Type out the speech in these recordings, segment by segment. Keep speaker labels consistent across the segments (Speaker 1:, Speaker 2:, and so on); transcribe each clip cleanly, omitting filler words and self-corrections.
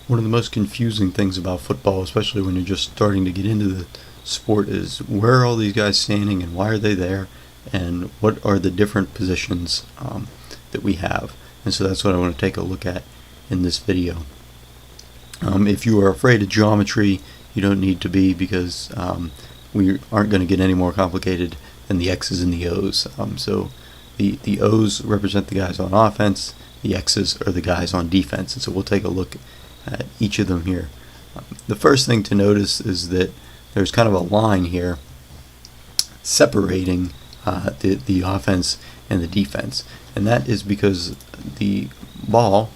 Speaker 1: One of the most confusing things about football, especially when you're just starting to get into the sport, is where are all these guys standing and why are they there, and what are the different positions that we have. And so that's what I want to take a look at in this video. If you are afraid of geometry, you don't need to be, because we aren't going to get any more complicated than the X's and the O's. So the O's represent the guys on offense, the X's are the guys on defense, and so we'll take a look at each of them here. The first thing to notice is that there's kind of a line here separating the offense and the defense, and that is because the ball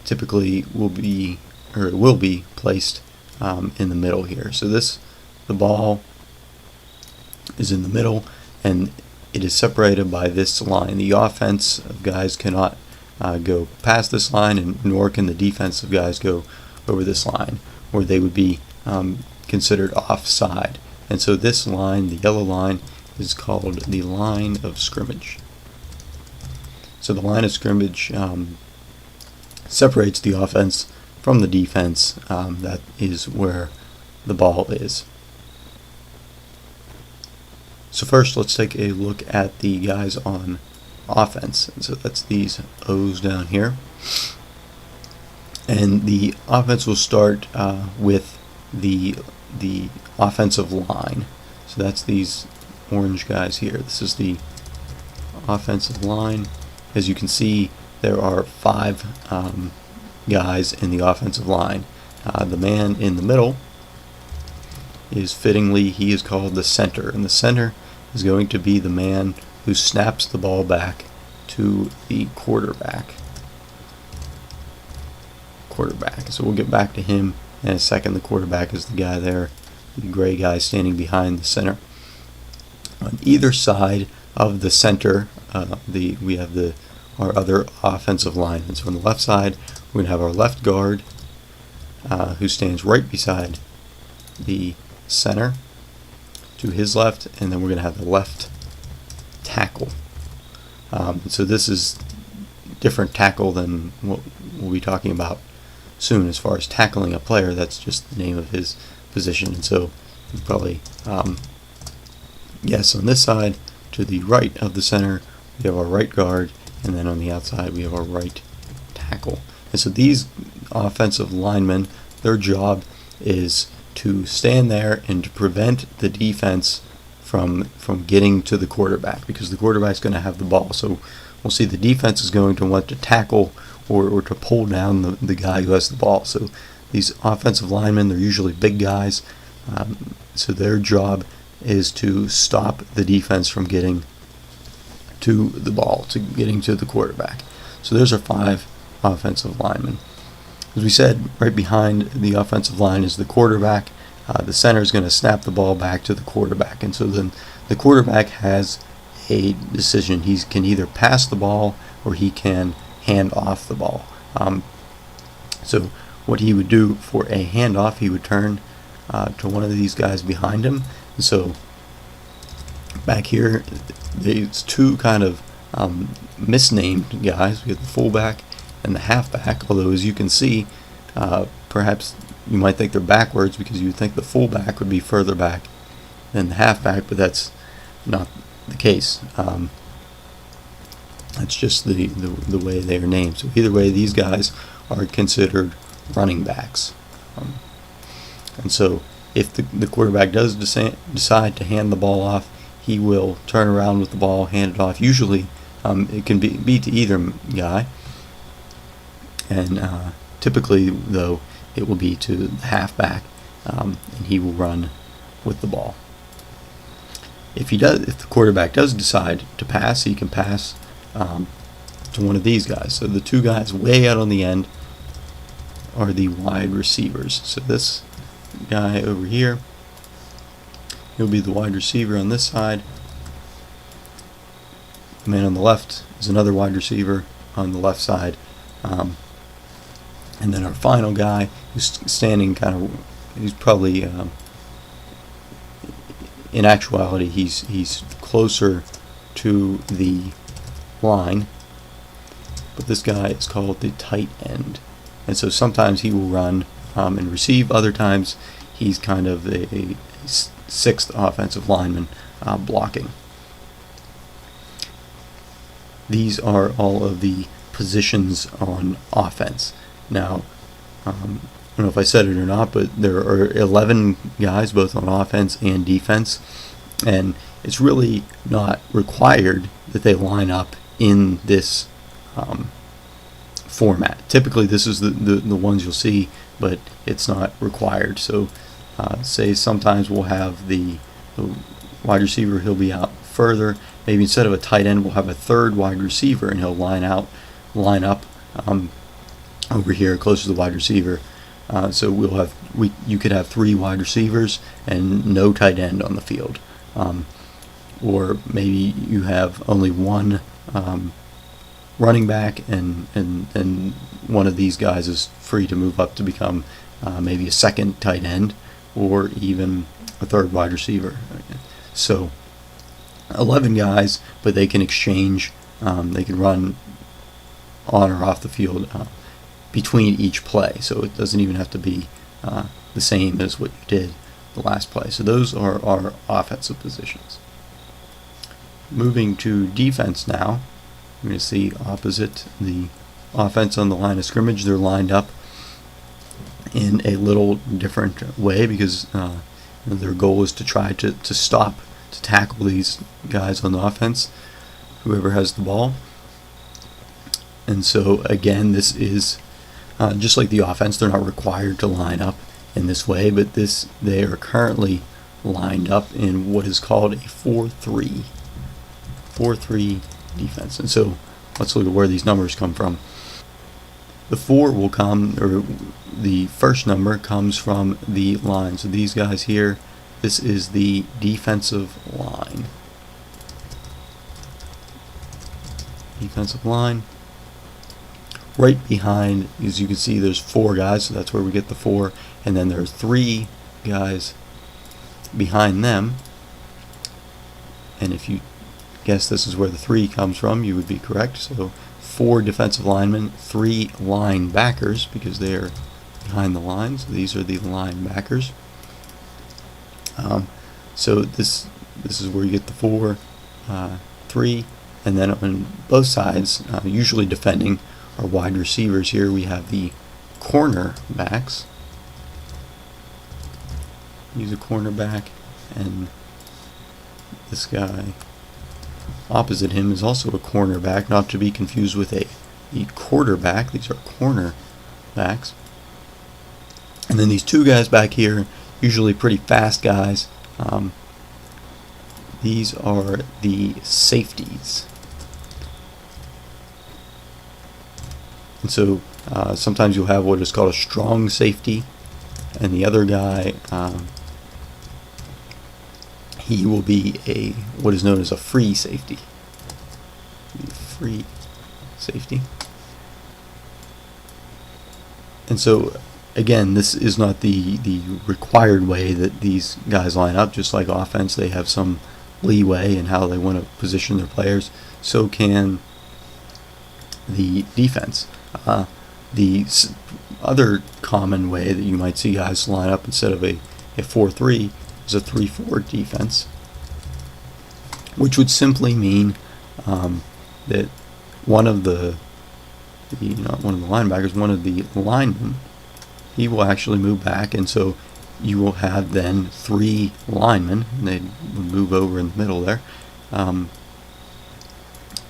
Speaker 1: typically will be placed in the middle here. So the ball is in the middle, and it is separated by this line. The offensive guys cannot go past this line, and nor can the defensive guys go over this line, where they would be considered offside. And so this line, the yellow line, is called the line of scrimmage. So the line of scrimmage separates the offense from the defense. That is where the ball is. So first, let's take a look at the guys on offense. And so that's these O's down here. And the offense will start with the offensive line. So that's these orange guys here. This is the offensive line. As you can see, there are 5 guys in the offensive line. The man in the middle is fittingly, he is called the center, and the center is going to be the man who snaps the ball back to the quarterback. So we'll get back to him in a second. The quarterback is the guy there, the gray guy standing behind the center. On either side of the center, we have our other offensive linemen. So on the left side, we're going to have our left guard, who stands right beside the center to his left, and then we're going to have the left tackle. So this is different tackle than what we'll be talking about soon. As far as tackling a player, that's just the name of his position. And so you probably guess on this side, to the right of the center, we have our right guard, and then on the outside we have our right tackle. And so these offensive linemen, their job is to stand there and to prevent the defense from getting to the quarterback, because the quarterback's going to have the ball. So we'll see the defense is going to want to tackle or to pull down the guy who has the ball. So these offensive linemen, they're usually big guys, so their job is to stop the defense from getting to the ball, to getting to the quarterback. So those are 5 offensive linemen. As we said, right behind the offensive line is the quarterback. The center is going to snap the ball back to the quarterback, and so then the quarterback has a decision. He can either pass the ball or he can hand off the ball. So what he would do for a handoff, he would turn to one of these guys behind him. And so back here, there's 2 kind of misnamed guys. We have the fullback and the halfback, although as you can see, perhaps you might think they're backwards, because you would think the fullback would be further back than the halfback, but that's not the case. That's just the way they are named. So either way, these guys are considered running backs. And so if the quarterback does decide to hand the ball off, he will turn around with the ball, hand it off. Usually it can be to either guy, and typically, though, it will be to the halfback, and he will run with the ball. If the quarterback does decide to pass, he can pass to one of these guys. So the 2 guys way out on the end are the wide receivers. So this guy over here, he'll be the wide receiver on this side. The man on the left is another wide receiver on the left side. And then our final guy, who's standing he's probably, in actuality, he's closer to the line, but this guy is called the tight end. and so sometimes he will run and receive. Other times he's kind of a sixth offensive lineman blocking. These are all of the positions on offense. Now, I don't know if I said it or not, but there are 11 guys both on offense and defense, and it's really not required that they line up in this format. Typically this is the ones you'll see, but it's not required. So say sometimes we'll have the wide receiver, he'll be out further. Maybe instead of a tight end, we'll have a third wide receiver, and he'll line up over here close to the wide receiver. So you could have 3 wide receivers and no tight end on the field, or maybe you have only one running back, and one of these guys is free to move up to become maybe a second tight end or even a third wide receiver. So 11 guys, but they can exchange, they can run on or off the field between each play, so it doesn't even have to be the same as what you did the last play. So those are our offensive positions. Moving to defense now, we're going to see opposite the offense on the line of scrimmage. They're lined up in a little different way because their goal is to try to tackle these guys on the offense, whoever has the ball. And so again, this is just like the offense. They're not required to line up in this way, but they are currently lined up in what is called a 4-3 defense. And so let's look at where these numbers come from. The 4 will come, or the first number comes from the line. So these guys here, this is the defensive line. Defensive line. Right behind, as you can see, there's 4 guys, so that's where we get the 4. And then there's 3 guys behind them. And if you guess this is where the 3 comes from, you would be correct. So 4 defensive linemen, 3 linebackers, because they are behind the lines. These are the linebackers. So this is where you get the 4, 3, and then on both sides, usually defending our wide receivers here, we have the cornerbacks. He's a cornerback, and this guy opposite him is also a cornerback, not to be confused with a quarterback. These are cornerbacks. And then these 2 guys back here, usually pretty fast guys. These are the safeties. And so sometimes you'll have what is called a strong safety, and the other guy, he will be what is known as a free safety. Free safety. And so again, this is not the required way that these guys line up. Just like offense, they have some leeway in how they want to position their players. So can the defense. The other common way that you might see guys line up instead of a 4-3 is a 3-4 defense, which would simply mean that one of the linebackers, one of the linemen, he will actually move back, and so you will have then 3 linemen, and they would move over in the middle there, and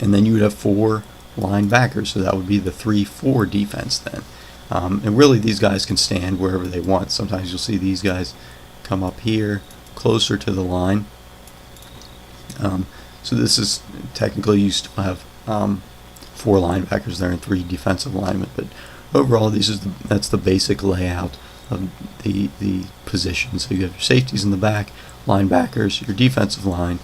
Speaker 1: then you would have 4 linebackers, so that would be the 3-4 defense then. And really these guys can stand wherever they want. Sometimes you'll see these guys come up here closer to the line. So this is technically, you still have 4 linebackers there and 3 defensive linemen, but overall that's the basic layout of the position. So you have your safeties in the back, linebackers, your defensive line,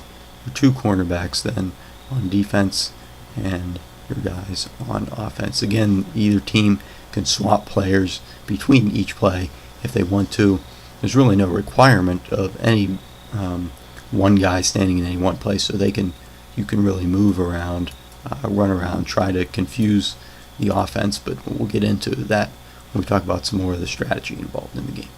Speaker 1: your 2 cornerbacks then on defense, and your guys on offense. Again, either team can swap players between each play if they want to. There's really no requirement of any one guy standing in any one place, so you can really move around, run around, try to confuse the offense, but we'll get into that and we talk about some more of the strategy involved in the game.